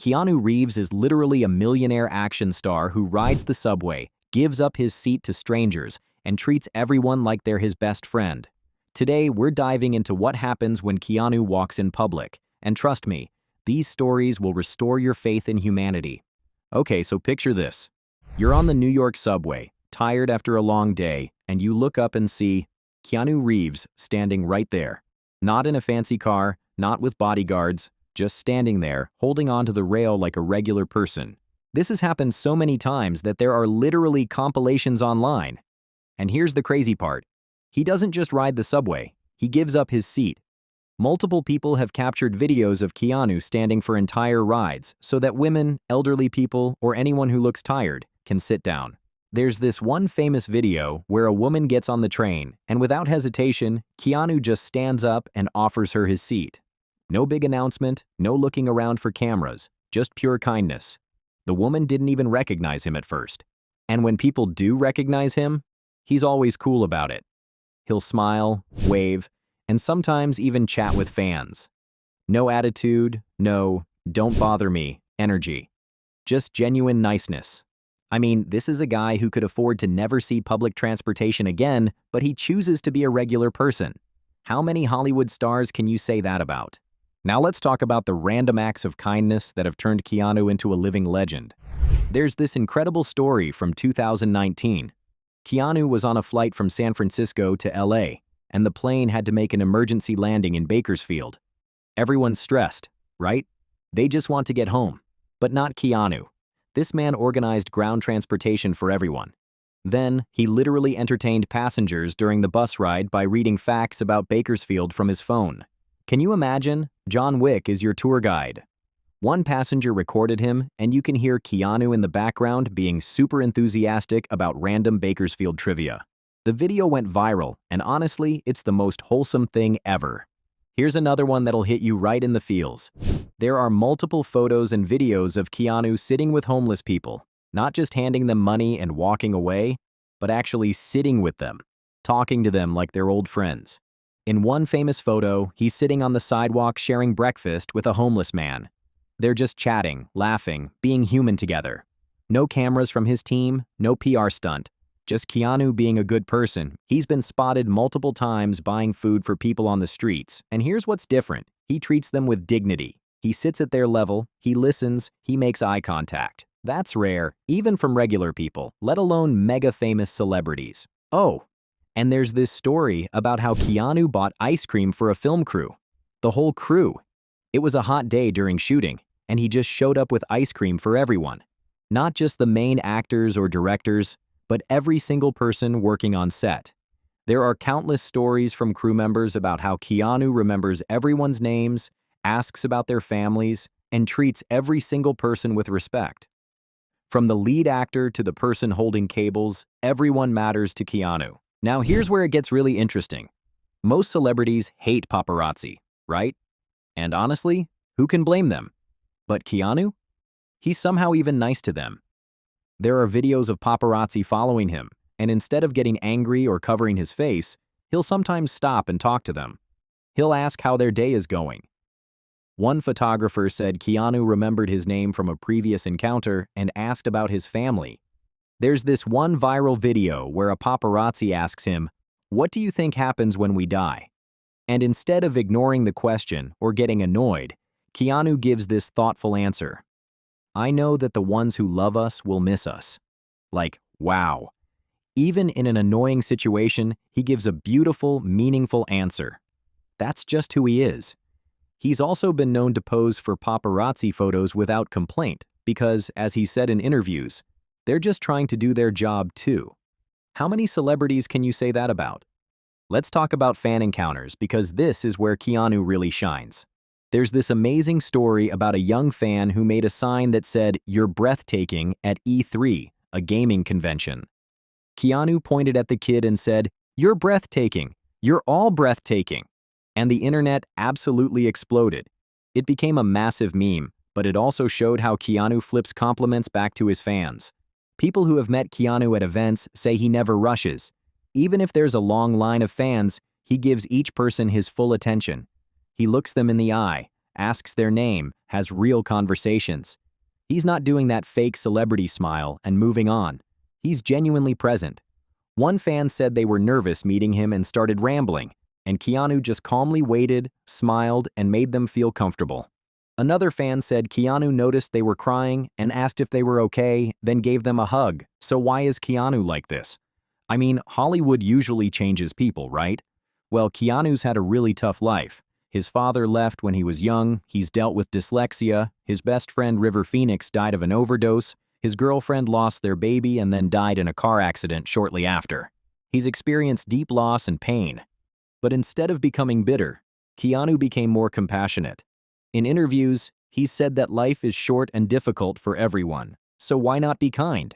Keanu Reeves is literally a millionaire action star who rides the subway, gives up his seat to strangers, and treats everyone like they're his best friend. Today, we're diving into what happens when Keanu walks in public. And trust me, these stories will restore your faith in humanity. Okay, so picture this. You're on the New York subway, tired after a long day, and you look up and see Keanu Reeves standing right there. Not in a fancy car, not with bodyguards, just standing there, holding onto the rail like a regular person. This has happened so many times that there are literally compilations online. And here's the crazy part. He doesn't just ride the subway, he gives up his seat. Multiple people have captured videos of Keanu standing for entire rides so that women, elderly people, or anyone who looks tired can sit down. There's this one famous video where a woman gets on the train, and without hesitation, Keanu just stands up and offers her his seat. No big announcement, no looking around for cameras, just pure kindness. The woman didn't even recognize him at first. And when people do recognize him, he's always cool about it. He'll smile, wave, and sometimes even chat with fans. No attitude, no "don't bother me" energy. Just genuine niceness. I mean, this is a guy who could afford to never see public transportation again, but he chooses to be a regular person. How many Hollywood stars can you say that about? Now let's talk about the random acts of kindness that have turned Keanu into a living legend. There's this incredible story from 2019. Keanu was on a flight from San Francisco to LA, and the plane had to make an emergency landing in Bakersfield. Everyone's stressed, right? They just want to get home. But not Keanu. This man organized ground transportation for everyone. Then, he literally entertained passengers during the bus ride by reading facts about Bakersfield from his phone. Can you imagine? John Wick is your tour guide. One passenger recorded him, and you can hear Keanu in the background being super enthusiastic about random Bakersfield trivia. The video went viral, and honestly, it's the most wholesome thing ever. Here's another one that'll hit you right in the feels. There are multiple photos and videos of Keanu sitting with homeless people, not just handing them money and walking away, but actually sitting with them, talking to them like they're old friends. In one famous photo, he's sitting on the sidewalk sharing breakfast with a homeless man. They're just chatting, laughing, being human together. No cameras from his team, no PR stunt. Just Keanu being a good person. He's been spotted multiple times buying food for people on the streets, and here's what's different. He treats them with dignity. He sits at their level, he listens, he makes eye contact. That's rare, even from regular people, let alone mega-famous celebrities. Oh, and there's this story about how Keanu bought ice cream for a film crew. The whole crew. It was a hot day during shooting, and he just showed up with ice cream for everyone. Not just the main actors or directors, but every single person working on set. There are countless stories from crew members about how Keanu remembers everyone's names, asks about their families, and treats every single person with respect. From the lead actor to the person holding cables, everyone matters to Keanu. Now here's where it gets really interesting. Most celebrities hate paparazzi, right? And honestly, who can blame them? But Keanu? He's somehow even nice to them. There are videos of paparazzi following him, and instead of getting angry or covering his face, he'll sometimes stop and talk to them. He'll ask how their day is going. One photographer said Keanu remembered his name from a previous encounter and asked about his family. There's this one viral video where a paparazzi asks him, "What do you think happens when we die?" And instead of ignoring the question or getting annoyed, Keanu gives this thoughtful answer. "I know that the ones who love us will miss us." Like, wow. Even in an annoying situation, he gives a beautiful, meaningful answer. That's just who he is. He's also been known to pose for paparazzi photos without complaint because, as he said in interviews, they're just trying to do their job too. How many celebrities can you say that about? Let's talk about fan encounters because this is where Keanu really shines. There's this amazing story about a young fan who made a sign that said, "You're breathtaking" at E3, a gaming convention. Keanu pointed at the kid and said, "You're breathtaking. You're all breathtaking." And the internet absolutely exploded. It became a massive meme, but it also showed how Keanu flips compliments back to his fans. People who have met Keanu at events say he never rushes. Even if there's a long line of fans, he gives each person his full attention. He looks them in the eye, asks their name, has real conversations. He's not doing that fake celebrity smile and moving on. He's genuinely present. One fan said they were nervous meeting him and started rambling, and Keanu just calmly waited, smiled, and made them feel comfortable. Another fan said Keanu noticed they were crying and asked if they were okay, then gave them a hug. So why is Keanu like this? I mean, Hollywood usually changes people, right? Well, Keanu's had a really tough life. His father left when he was young, he's dealt with dyslexia, his best friend River Phoenix died of an overdose, his girlfriend lost their baby and then died in a car accident shortly after. He's experienced deep loss and pain. But instead of becoming bitter, Keanu became more compassionate. In interviews, he's said that life is short and difficult for everyone, so why not be kind?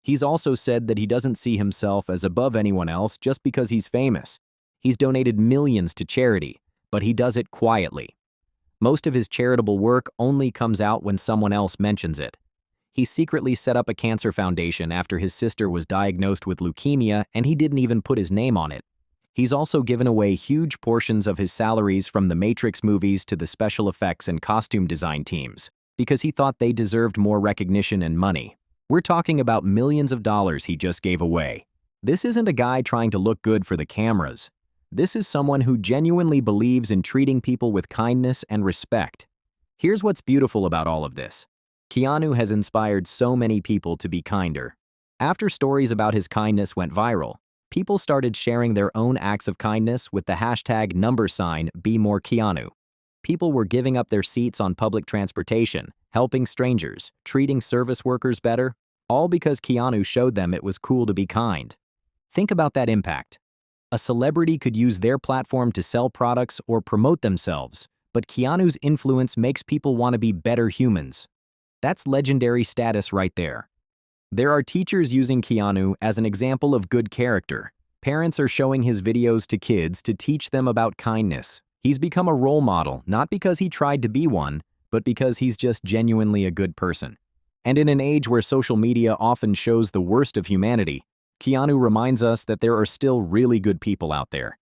He's also said that he doesn't see himself as above anyone else just because he's famous. He's donated millions to charity, but he does it quietly. Most of his charitable work only comes out when someone else mentions it. He secretly set up a cancer foundation after his sister was diagnosed with leukemia, and he didn't even put his name on it. He's also given away huge portions of his salaries from the Matrix movies to the special effects and costume design teams, because he thought they deserved more recognition and money. We're talking about millions of dollars he just gave away. This isn't a guy trying to look good for the cameras. This is someone who genuinely believes in treating people with kindness and respect. Here's what's beautiful about all of this. Keanu has inspired so many people to be kinder. After stories about his kindness went viral, people started sharing their own acts of kindness with the hashtag #BeMoreKeanu. People were giving up their seats on public transportation, helping strangers, treating service workers better, all because Keanu showed them it was cool to be kind. Think about that impact. A celebrity could use their platform to sell products or promote themselves, but Keanu's influence makes people want to be better humans. That's legendary status right there. There are teachers using Keanu as an example of good character. Parents are showing his videos to kids to teach them about kindness. He's become a role model, not because he tried to be one, but because he's just genuinely a good person. And in an age where social media often shows the worst of humanity, Keanu reminds us that there are still really good people out there.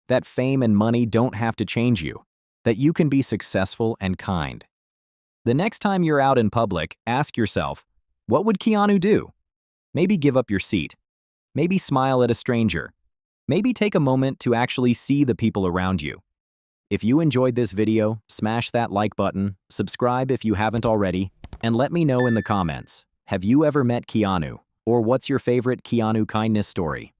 That fame and money don't have to change you. That you can be successful and kind. The next time you're out in public, ask yourself, what would Keanu do? Maybe give up your seat. Maybe smile at a stranger. Maybe take a moment to actually see the people around you. If you enjoyed this video, smash that like button, subscribe if you haven't already, and let me know in the comments, have you ever met Keanu? Or what's your favorite Keanu kindness story?